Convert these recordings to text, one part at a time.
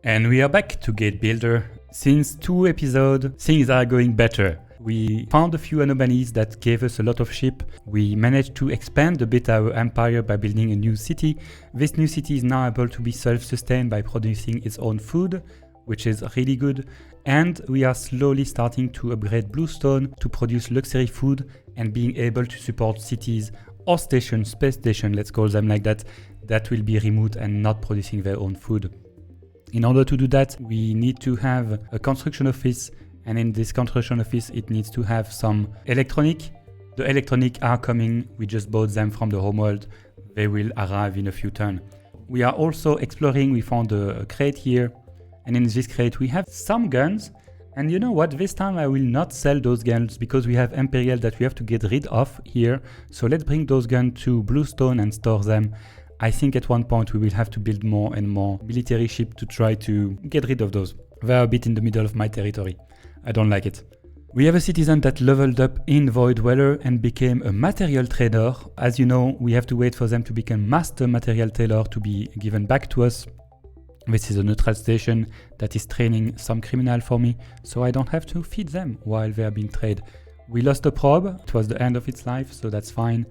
And we are back to Gate Builder. Since 2 episodes, things are going better. We found a few anomalies that gave us a lot of ship. We managed to expand a bit our empire by building a new city. This new city is now able to be self-sustained by producing its own food, which is really good. And we are slowly starting to upgrade Bluestone to produce luxury food and being able to support cities or stations, space stations, let's call them like that, that will be remote and not producing their own food. In order to do that, we need to have a construction office, and in this construction office, it needs to have some electronic. The electronic are coming, we just bought them from the homeworld. They will arrive in a few turns. We are also exploring, we found a crate here, and in this crate we have some guns. And you know what, this time I will not sell those guns because we have Imperial that we have to get rid of here. So let's bring those guns to Bluestone and store them. I think at one point we will have to build more and more military ships to try to get rid of those. They're a bit in the middle of my territory. I don't like it. We have a citizen that leveled up in Void Dweller and became a material trader. As you know, we have to wait for them to become master material tailor to be given back to us. This is a neutral station that is training some criminal for me, so I don't have to feed them while they are being traded. We lost a probe, it was the end of its life, so that's fine.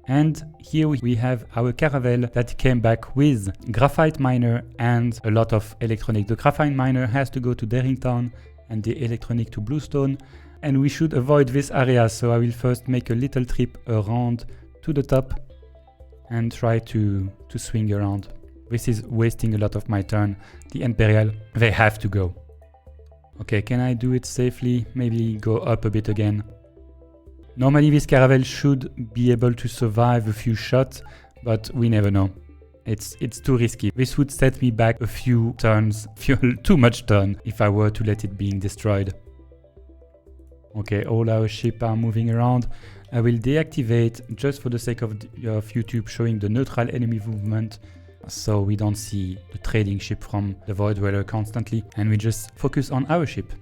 And here we have our caravel that came back with graphite miner and a lot of electronic. The graphite miner has to go to Darrington and the electronic to Bluestone, and we should avoid this area, so I will first make a little trip around to the top and try to swing around. This is wasting a lot of my turn. The Imperial, they have to go. Okay, can I do it safely? Maybe go up a bit again. Normally this caravel should be able to survive a few shots, but we never know. It's too risky. This would set me back a few turns, too much turn, if I were to let it being destroyed. Okay, all our ships are moving around. I will deactivate, just for the sake of YouTube, showing the neutral enemy movement, so we don't see the trading ship from the Void Dweller constantly, and we just focus on our ship.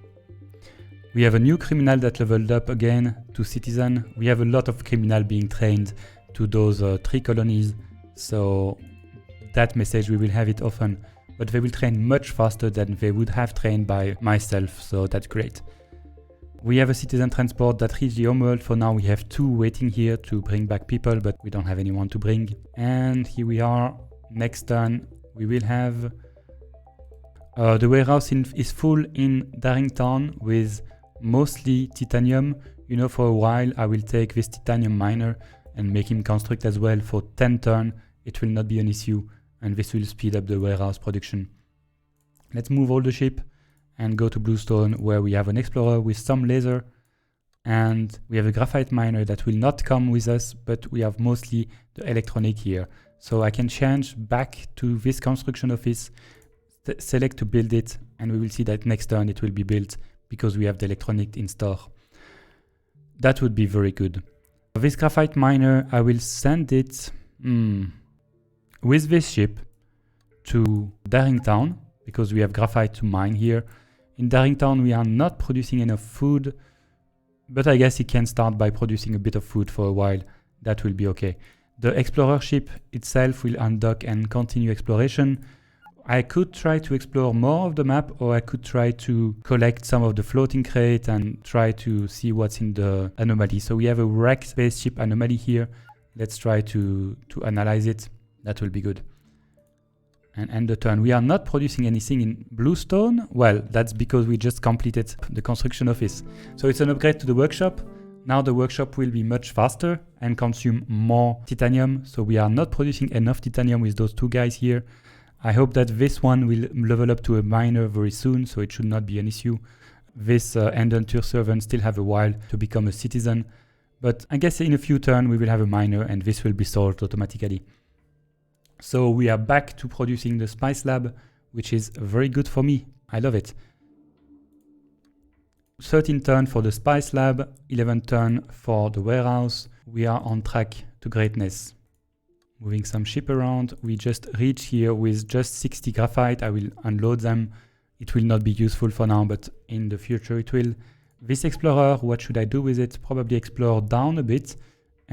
We have a new criminal that leveled up again to citizen. We have a lot of criminal being trained to those 3 colonies, so that message we will have it often, but they will train much faster than they would have trained by myself, so that's great. We have a citizen transport that reached the homeworld. For now we have 2 waiting here to bring back people, but we don't have anyone to bring. And here we are. Next turn we will have the warehouse is full in Darrington with mostly titanium. You know, for a while I will take this titanium miner and make him construct as well for 10 turns. It will not be an issue, and this will speed up the warehouse production. Let's move all the ship and go to Bluestone, where we have an explorer with some laser, and we have a graphite miner that will not come with us, but we have mostly the electronic here. So I can change back to this construction office, select to build it, and we will see that next turn it will be built because we have the electronic in store. That would be very good. This graphite miner, I will send it with this ship to Darrington, because we have graphite to mine here. In Darrington we are not producing enough food, but I guess it can start by producing a bit of food for a while. That will be okay. The explorer ship itself will undock and continue exploration. I could try to explore more of the map, or I could try to collect some of the floating crate and try to see what's in the anomaly. So we have a wrecked spaceship anomaly here. Let's try to analyze it. That will be good. And end the turn. We are not producing anything in Bluestone. Well, that's because we just completed the construction office. So it's an upgrade to the workshop. Now the workshop will be much faster and consume more titanium. So we are not producing enough titanium with those 2 guys here. I hope that this one will level up to a miner very soon, so it should not be an issue. This Endunture servant still have a while to become a citizen, but I guess in a few turns we will have a miner and this will be solved automatically. So we are back to producing the spice lab, which is very good for me. I love it. 13 turns for the spice lab, 11 turns for the warehouse. We are on track to greatness. Moving some ship around. We just reached here with just 60 graphite. I will unload them. It will not be useful for now, but in the future it will. This explorer, what should I do with it? Probably explore down a bit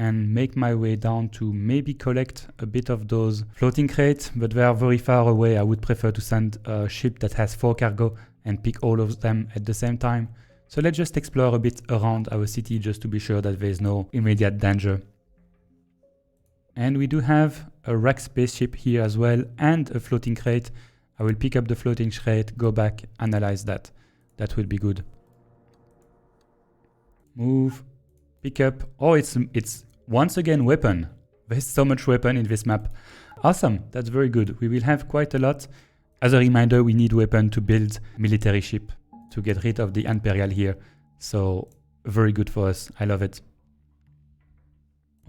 and make my way down to maybe collect a bit of those floating crates, but they are very far away. I would prefer to send a ship that has 4 cargo and pick all of them at the same time. So let's just explore a bit around our city just to be sure that there is no immediate danger. And we do have a wrecked spaceship here as well and a floating crate. I will pick up the floating crate, go back, analyze that. That will be good. Move, pick up. Oh, it's once again weapon. There's so much weapon in this map. Awesome, that's very good. We will have quite a lot. As a reminder, we need weapon to build military ship to get rid of the Imperial here. So very good for us. I love it.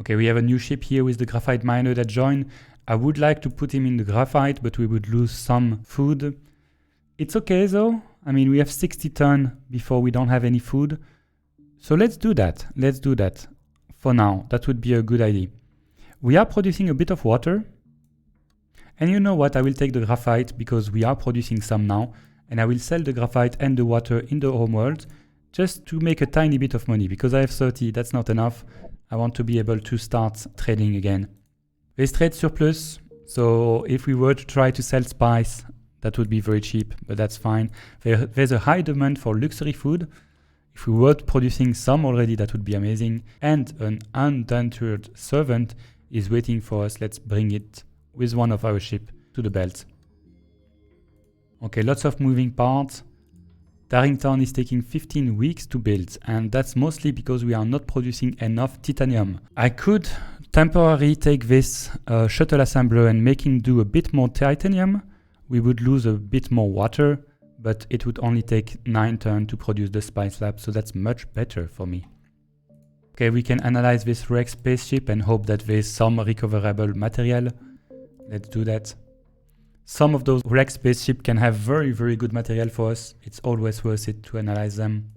Okay, we have a new ship here with the graphite miner that joined. I would like to put him in the graphite, but we would lose some food. It's okay though. I mean, we have 60 tons before we don't have any food. So let's do that. Let's do that for now. That would be a good idea. We are producing a bit of water. And you know what? I will take the graphite because we are producing some now. And I will sell the graphite and the water in the homeworld just to make a tiny bit of money. Because I have 30, that's not enough. I want to be able to start trading again. There's trade surplus. So if we were to try to sell spice, that would be very cheap, but that's fine. There's a high demand for luxury food. If we were producing some already, that would be amazing. And an undentured servant is waiting for us. Let's bring it with one of our ships to the belt. Okay, lots of moving parts. Darrington is taking 15 weeks to build, and that's mostly because we are not producing enough titanium. I could temporarily take this shuttle assembler and making do a bit more titanium. We would lose a bit more water, but it would only take 9 turns to produce the spice lab, so that's much better for me. Okay, we can analyze this wrecked spaceship and hope that there's some recoverable material. Let's do that. Some of those wrecked spaceships can have very, very good material for us. It's always worth it to analyze them.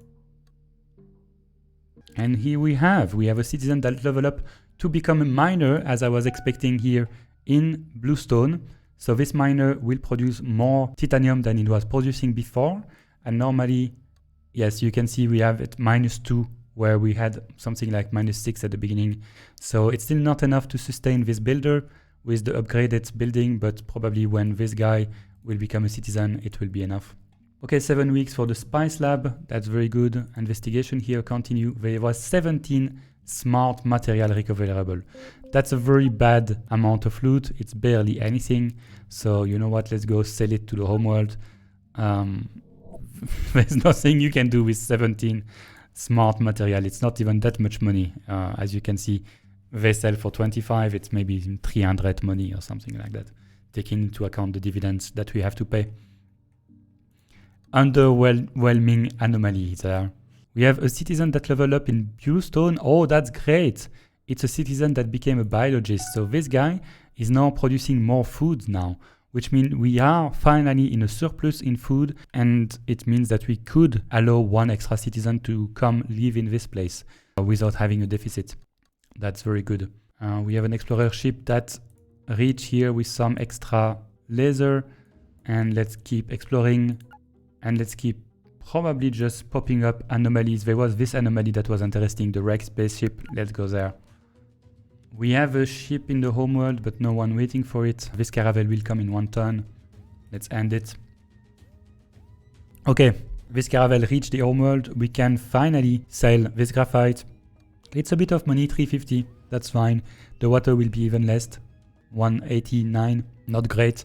And here we have a citizen that leveled up to become a miner, as I was expecting here in Bluestone. So this miner will produce more titanium than it was producing before. And normally, yes, you can see we have it -2, where we had something like -6 at the beginning. So it's still not enough to sustain this builder with the upgraded building, but probably when this guy will become a citizen, it will be enough. Okay, 7 weeks for the spice lab. That's very good. Investigation here continue. There was 17 smart material recoverable. That's a very bad amount of loot. It's barely anything. So you know what? Let's go sell it to the homeworld. There's nothing you can do with 17 smart material. It's not even that much money. As you can see, they sell for 25. It's maybe 300 money or something like that, taking into account the dividends that we have to pay. Underwhelming anomaly there. We have a citizen that leveled up in Bluestone. Oh, that's great. It's a citizen that became a biologist. So this guy is now producing more food now, which means we are finally in a surplus in food, and it means that we could allow one extra citizen to come live in this place without having a deficit. That's very good. We have an explorer ship that reached here with some extra laser, and let's keep exploring, and let's keep probably just popping up anomalies. There was this anomaly that was interesting, the wrecked spaceship. Let's go there. We have a ship in the homeworld, but no one waiting for it. This caravel will come in 1 turn. Let's end it. Okay, this caravel reached the homeworld. We can finally sell this graphite. It's a bit of money, 350. That's fine. The water will be even less. 189. Not great,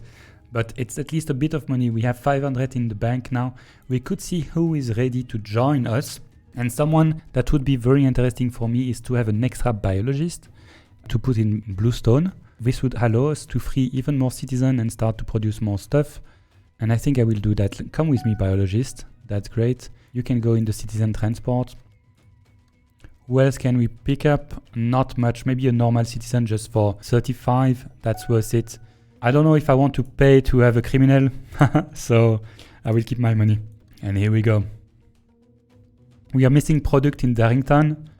but it's at least a bit of money. We have 500 in the bank now. We could see who is ready to join us. And someone that would be very interesting for me is to have an extra biologist to put in Bluestone. This would allow us to free even more citizens and start to produce more stuff. And I think I will do that. Come with me, biologist. That's great. You can go in the citizen transport. Who else can we pick up? Not much. Maybe a normal citizen just for 35. That's worth it. I don't know if I want to pay to have a criminal. So I will keep my money. And here we go. We are missing product in Darrington.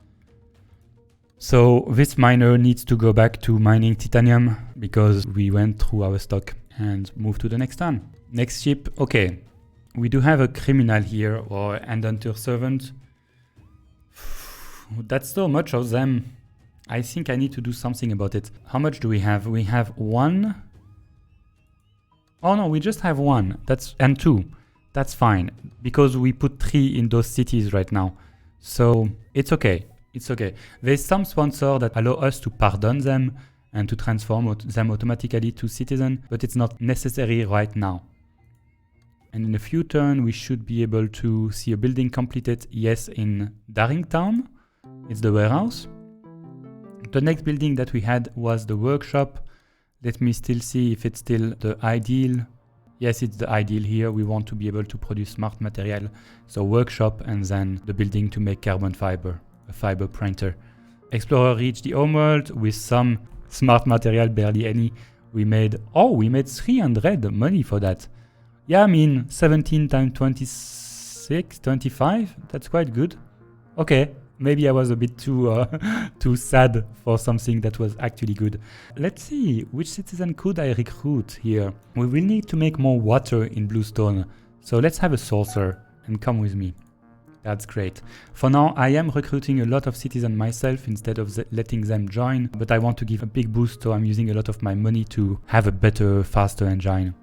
So this miner needs to go back to mining titanium because we went through our stock and move to the next turn. Next ship. Okay. We do have a criminal here, or an hunter servant. That's so much of them. I think I need to do something about it. How much do we have? We have 1. Oh no, we just have 1. And 2. That's fine, because we put 3 in those cities right now. So it's okay. It's okay. There's some sponsor that allow us to pardon them and to transform them automatically to citizen, but it's not necessary right now. And in a few turns, we should be able to see a building completed, yes, in Darringtown. It's the warehouse. The next building that we had was the workshop. Let me still see if it's still the ideal. Yes, it's the ideal here. We want to be able to produce smart material. So workshop and then the building to make carbon fiber, a fiber printer. Explorer reached the homeworld with some smart material, barely any. We made 300 money for that. Yeah, I mean, 17 times 26, 25, that's quite good. Okay, maybe I was a bit too sad for something that was actually good. Let's see, which citizen could I recruit here? We will need to make more water in Bluestone. So let's have a saucer and come with me. That's great. For now, I am recruiting a lot of citizens myself instead of letting them join, but I want to give a big boost, so I'm using a lot of my money to have a better, faster engine.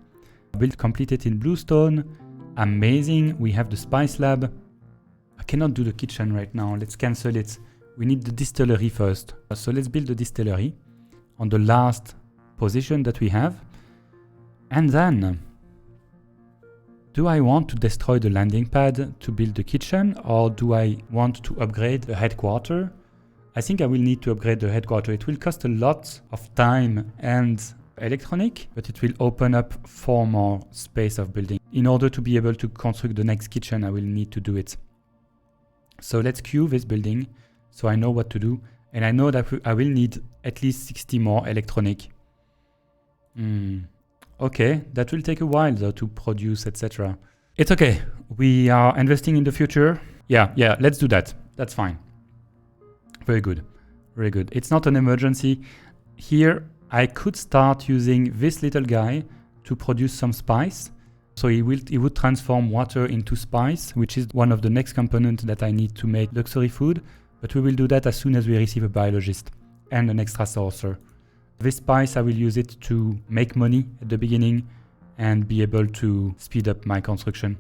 Build completed in Bluestone. Amazing. We have the spice lab. I cannot do the kitchen right now. Let's cancel it. We need the distillery first. So let's build the distillery on the last position that we have. And then, do I want to destroy the landing pad to build the kitchen, or do I want to upgrade the headquarters? I think I will need to upgrade the headquarters. It will cost a lot of time and electronic, but it will open up 4 more space of building. In order to be able to construct the next kitchen, I will need to do it. So let's queue this building so I know what to do, and I know that I will need at least 60 more electronic. Okay, that will take a while though to produce, etc. It's okay, we are investing in the future. Yeah, let's do that. That's fine. Very good, very good. It's not an emergency. Here I could start using this little guy to produce some spice. So he would transform water into spice, which is one of the next components that I need to make luxury food. But we will do that as soon as we receive a biologist and an extra saucer. This spice, I will use it to make money at the beginning and be able to speed up my construction.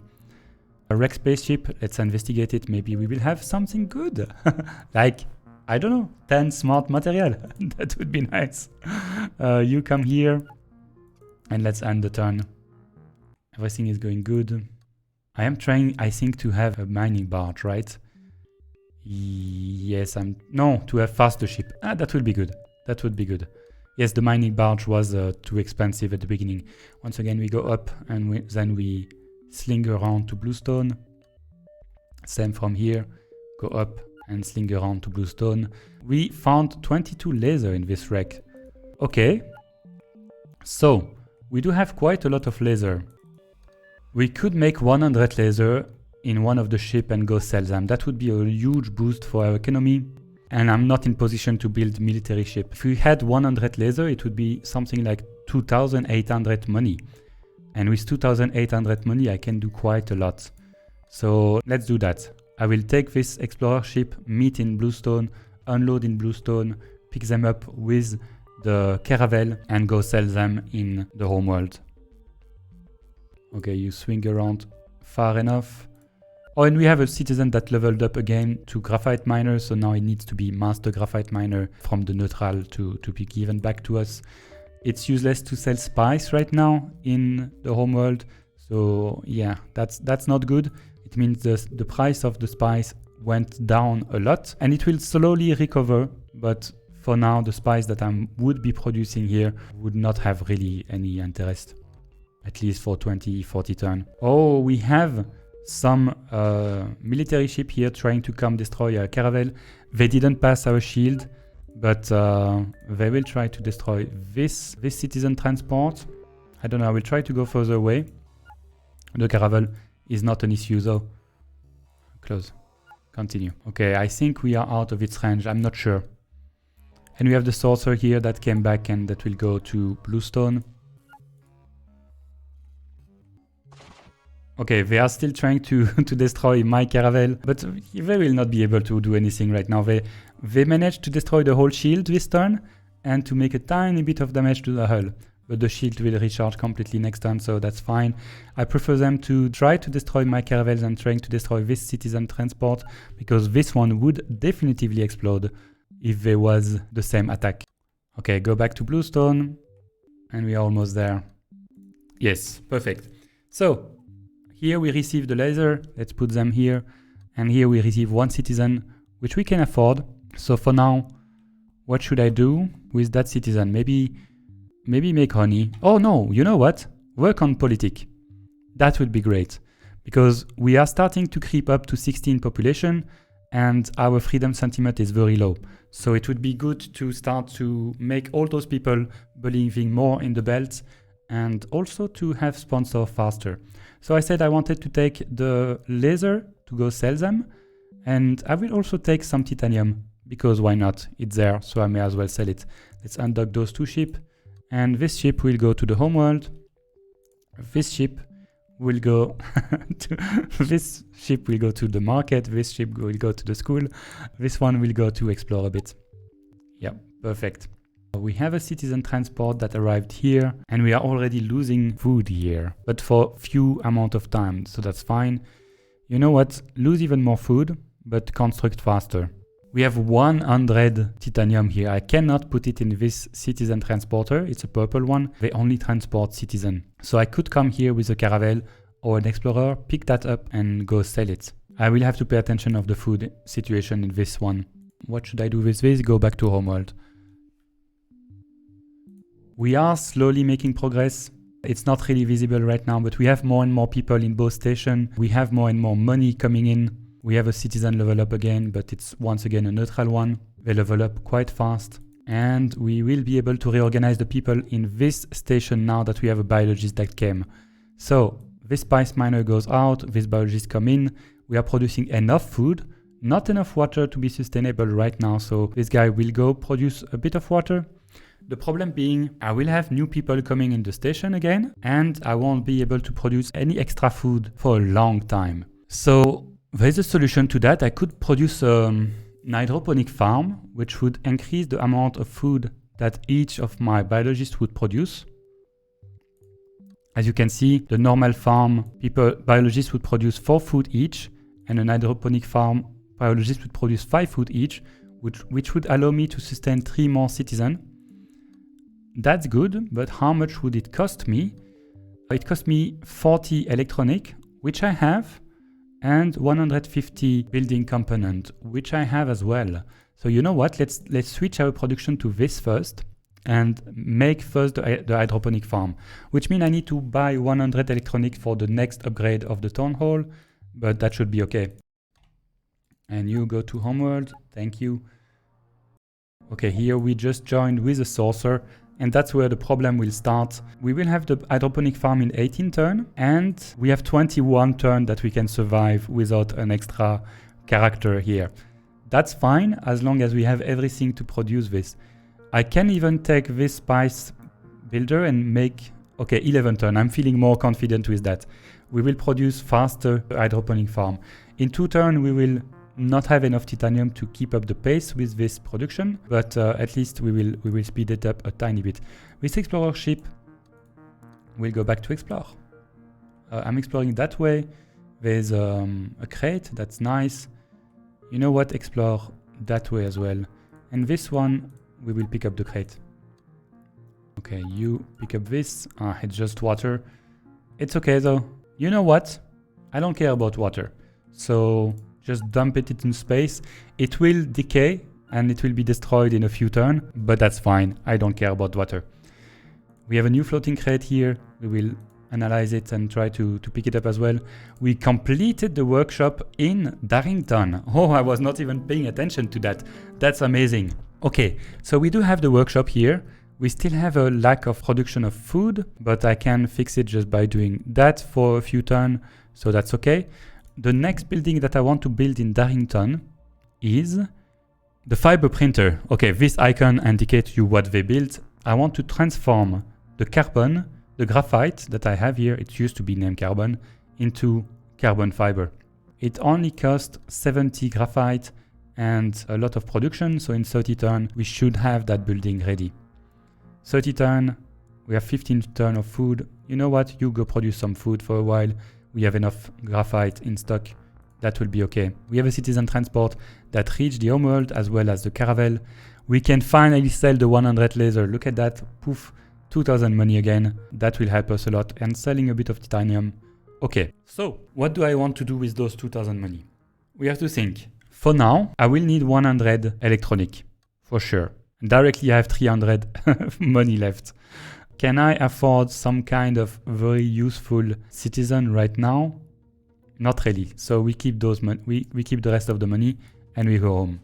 A wrecked spaceship, let's investigate it. Maybe we will have something good. Like, I don't know, 10 smart material. That would be nice. You come here and let's end the turn. Everything is going good. I am trying, I think, to have a mining barge, right? Yes, to have faster ship. That would be good. That would be good. Yes, the mining barge was too expensive at the beginning. Once again, we go up and then we sling around to Bluestone. Same from here. Go up and sling around to Bluestone. We found 22 laser in this wreck. Okay. So, we do have quite a lot of laser. We could make 100 laser in one of the ship and go sell them. That would be a huge boost for our economy. And I'm not in position to build military ship. If we had 100 laser, it would be something like 2,800 money. And with 2,800 money, I can do quite a lot. So let's do that. I will take this explorer ship, meet in Bluestone, unload in Bluestone, pick them up with the caravel and go sell them in the homeworld. Okay, you swing around far enough. Oh, and we have a citizen that leveled up again to graphite miner, so now it needs to be master graphite miner from the neutral to be given back to us. It's useless to sell spice right now in the homeworld, so yeah, that's not good. It means the price of the spice went down a lot, and it will slowly recover, but for now the spice that I would be producing here would not have really any interest, at least for 20-40 turn. Oh, we have some military ship here trying to come destroy a caravel. They didn't pass our shield, but they will try to destroy this citizen transport. I don't know, I will try to go further away. The caravel is not an issue though. Close. Continue. Okay, I think we are out of its range, I'm not sure. And we have the saucer here that came back and that will go to Bluestone. Okay, they are still trying to destroy my caravel, but they will not be able to do anything right now. They managed to destroy the whole shield this turn and to make a tiny bit of damage to the hull. But the shield will recharge completely next turn, so that's fine. I prefer them to try to destroy my caravels than trying to destroy this citizen transport, because this one would definitively explode if there was the same attack. Okay, go back to Bluestone, and we are almost there. Yes, perfect. So, here we receive the laser, let's put them here, and here we receive one citizen, which we can afford. So for now, what should I do with that citizen? Maybe make honey. Oh no, you know what? Work on politic. That would be great, because we are starting to creep up to 16 population and our freedom sentiment is very low. So it would be good to start to make all those people believing more in the belt and also to have sponsor faster. So I said I wanted to take the laser to go sell them, and I will also take some titanium, because why not? It's there, so I may as well sell it. Let's undock those two ships. And this ship will go to the homeworld. This ship will go this ship will go to the market. This ship will go to the school. This one will go to explore a bit. Yeah, perfect. We have a citizen transport that arrived here, and we are already losing food here, but for few amount of time, so that's fine. You know what? Lose even more food, but construct faster. We have 100 titanium here. I cannot put it in this citizen transporter. It's a purple one. They only transport citizen. So I could come here with a caravel or an explorer, pick that up and go sell it. I will have to pay attention of the food situation in this one. What should I do with this? Go back to homeworld. We are slowly making progress. It's not really visible right now, but we have more and more people in both stations. We have more and more money coming in. We have a citizen level up again, but it's once again a neutral one. They level up quite fast. And we will be able to reorganize the people in this station now that we have a biologist that came. So this spice miner goes out, this biologist come in. We are producing enough food, not enough water to be sustainable right now. So this guy will go produce a bit of water. The problem being, I will have new people coming in the station again, and I won't be able to produce any extra food for a long time. So there's a solution to that. I could produce an hydroponic farm, which would increase the amount of food that each of my biologists would produce. As you can see, the normal farm, biologists would produce 4 food each, and an hydroponic farm, biologists would produce 5 food each, which would allow me to sustain 3 more citizens. That's good, but how much would it cost me? It cost me 40 electronic, which I have, and 150 building component, which I have as well. So you know what? Let's switch our production to this first and make first the hydroponic farm, which means I need to buy 100 electronic for the next upgrade of the town hall, but that should be okay. And you go to homeworld. Thank you. Okay, here we just joined with a saucer, and that's where the problem will start. We will have the hydroponic farm in 18 turns, and we have 21 turns that we can survive without an extra character here. That's fine, as long as we have everything to produce this. I can even take this spice builder and make, okay, 11 turns. I'm feeling more confident with that. We will produce faster hydroponic farm. In 2 turns, we will not have enough titanium to keep up the pace with this production, but at least we will speed it up a tiny bit. This explorer ship will go back to explore. I'm exploring that way. There's a crate, that's nice. You know what? Explore that way as well. And this one, we will pick up the crate. Okay, you pick up this. It's just water. It's okay though. You know what? I don't care about water. So just dump it in space. It will decay and it will be destroyed in a few turns, but that's fine. I don't care about water. We have a new floating crate here. We will analyze it and try to pick it up as well. We completed the workshop in Darrington. Oh, I was not even paying attention to that. That's amazing. Okay, so we do have the workshop here. We still have a lack of production of food, but I can fix it just by doing that for a few turns, so that's okay. The next building that I want to build in Darrington is the fiber printer. Okay, this icon indicates you what they built. I want to transform the carbon, the graphite that I have here, it used to be named carbon, into carbon fiber. It only cost 70 graphite and a lot of production, so in 30 turn we should have that building ready. 30 turn, we have 15 turn of food. You know what, you go produce some food for a while. We have enough graphite in stock, that will be okay. We have a citizen transport that reached the homeworld as well as the caravel. We can finally sell the 100 laser, look at that, poof, 2000 money again. That will help us a lot, and selling a bit of titanium. Okay, so what do I want to do with those 2000 money? We have to think. For now, I will need 100 electronic, for sure. Directly I have 300 money left. Can I afford some kind of very useful citizen right now? Not really. So we keep those we keep the rest of the money and we go home.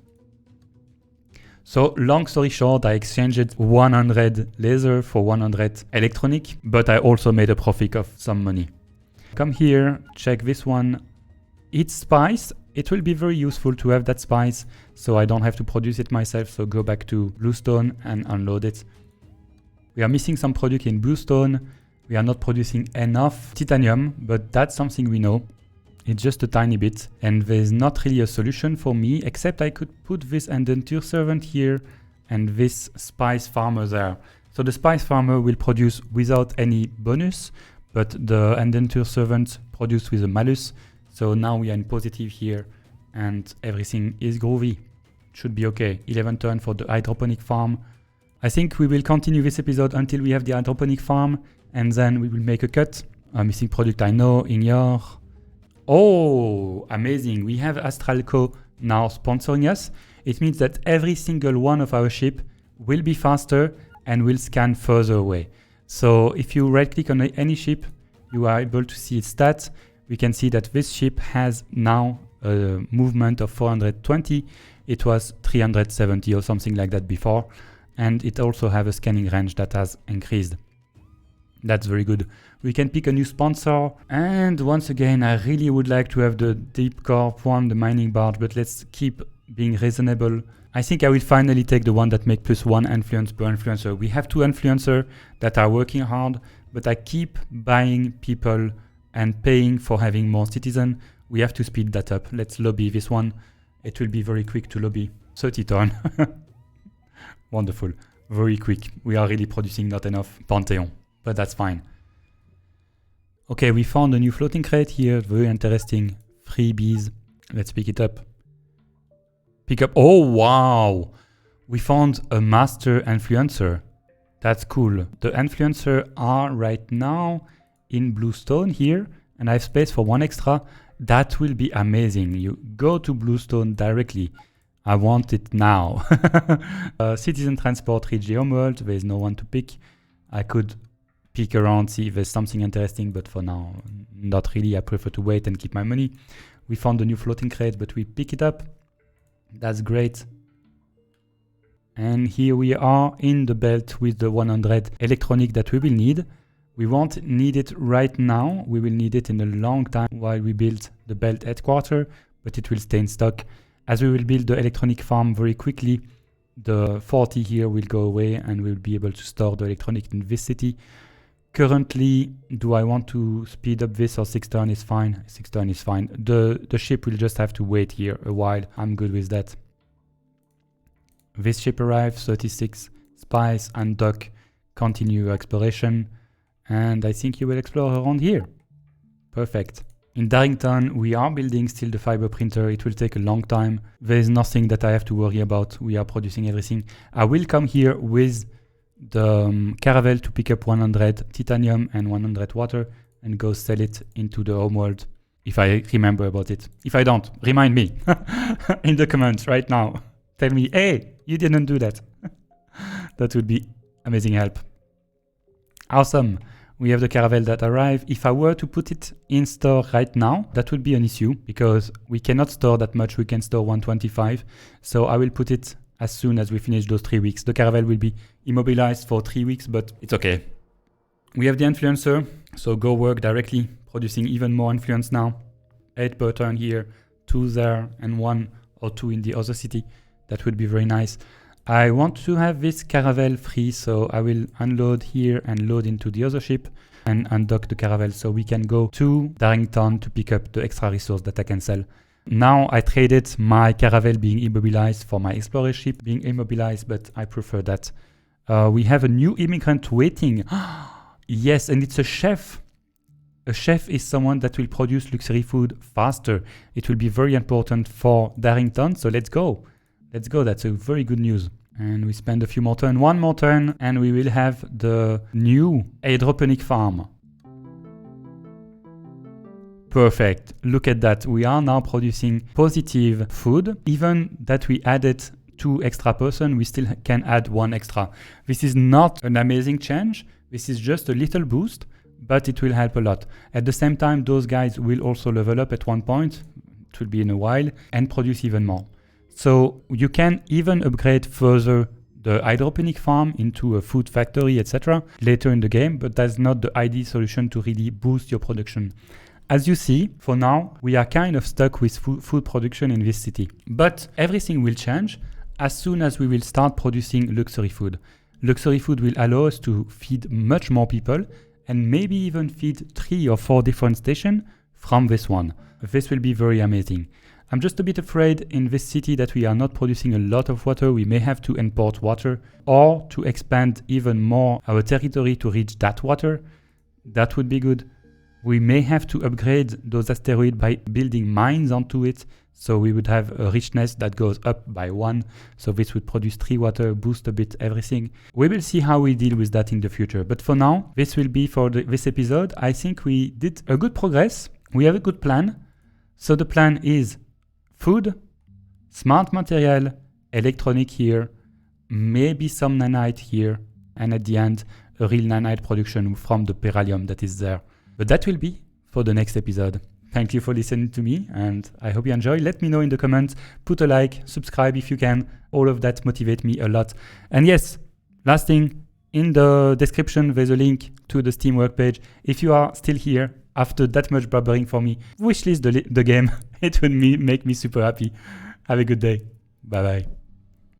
So long story short, I exchanged 100 laser for 100 electronic, but I also made a profit of some money. Come here, check this one. It's spice. It will be very useful to have that spice, so I don't have to produce it myself. So go back to Bluestone and unload it. We are missing some product in Bluestone. We are not producing enough titanium, but that's something we know. It's just a tiny bit, and there's not really a solution for me, except I could put this indenture servant here and this spice farmer there. So the spice farmer will produce without any bonus, but the indenture servant produced with a malus. So now we are in positive here and everything is groovy. Should be okay. 11 turn for the hydroponic farm. I think we will continue this episode until we have the hydroponic farm, and then we will make a cut. Missing product I know, Ignore. Oh, amazing. We have Astralco now sponsoring us. It means that every single one of our ship will be faster and will scan further away. So if you right click on any ship, you are able to see its stats. We can see that this ship has now a movement of 420. It was 370 or something like that before. And it also has a scanning range that has increased. That's very good. We can pick a new sponsor. And once again, I really would like to have the Deep Corp one, the mining barge, but let's keep being reasonable. I think I will finally take the one that makes +1 influence per influencer. We have 2 influencers that are working hard, but I keep buying people and paying for having more citizens. We have to speed that up. Let's lobby this one. It will be very quick to lobby. 30 turn. Wonderful. Very quick. We are really producing not enough Pantheon, but that's fine. Okay, we found a new floating crate here. Very interesting. Freebies. Let's pick it up. Pick up. Oh, wow. We found a master influencer. That's cool. The influencers are right now in Bluestone here, and I have space for 1 extra. That will be amazing. You go to Bluestone directly. I want it now. Citizen transport reach the homeworld. There is no one to pick. I could pick around, see if there's something interesting, but for now, not really. I prefer to wait and keep my money. We found a new floating crate, but we pick it up. That's great. And here we are in the belt with the 100 electronic that we will need. We won't need it right now. We will need it in a long time while we build the belt headquarters, but it will stay in stock. As we will build the electronic farm very quickly, the 40 here will go away and we'll be able to store the electronic in this city. Currently, do I want to speed up this, or 6 turn is fine? 6 turn is fine. The ship will just have to wait here a while. I'm good with that. This ship arrives, 36 spies and dock, continue exploration. And I think you will explore around here. Perfect. In Darrington, we are building still the fiber printer. It will take a long time. There is nothing that I have to worry about. We are producing everything. I will come here with the caravel to pick up 100 titanium and 100 water and go sell it into the homeworld if I remember about it. If I don't, remind me in the comments right now. Tell me, hey, you didn't do that. That would be amazing help. Awesome. We have the caravel that arrived. If I were to put it in store right now, that would be an issue because we cannot store that much. We can store 125. So I will put it as soon as we finish those 3 weeks. The caravel will be immobilized for 3 weeks, but it's okay. We have the influencer, so go work directly, producing even more influence now. 8 per turn here, 2 there, and 1 or 2 in the other city. That would be very nice. I want to have this caravel free, so I will unload here and load into the other ship. and undock the caravel so we can go to Darrington to pick up the extra resource that I can sell. Now I traded my caravel being immobilized for my explorer ship being immobilized, but I prefer that. We have a new immigrant waiting. Yes, and it's a chef. A chef is someone that will produce luxury food faster. It will be very important for Darrington, so let's go. Let's go, that's a very good news. And we spend a few more turns, one more turn, and we will have the new hydroponic farm. Perfect, look at that. We are now producing positive food. Even that we added 2 extra person, we still can add 1 extra. This is not an amazing change. This is just a little boost, but it will help a lot. At the same time, those guys will also level up at one point, it will be in a while, and produce even more. So you can even upgrade further the hydroponic farm into a food factory, etc. later in the game, but that's not the ideal solution to really boost your production. As you see, for now, we are kind of stuck with food production in this city. But everything will change as soon as we will start producing luxury food. Luxury food will allow us to feed much more people and maybe even feed 3 or 4 different stations from this one. This will be very amazing. I'm just a bit afraid in this city that we are not producing a lot of water. We may have to import water or to expand even more our territory to reach that water. That would be good. We may have to upgrade those asteroids by building mines onto it. So we would have a richness that goes up by 1. So this would produce 3 water, boost a bit everything. We will see how we deal with that in the future. But for now, this will be for this episode. I think we did a good progress. We have a good plan. So the plan is food, smart material, electronic here, maybe some nanite here, and at the end, a real nanite production from the beryllium that is there. But that will be for the next episode. Thank you for listening to me, and I hope you enjoy. Let me know in the comments, put a like, subscribe if you can. All of that motivates me a lot. And yes, last thing, in the description, there's a link to the Steam workpage. If you are still here after that much blabbering for me, wishlist the game. It would make me super happy. Have a good day. Bye-bye.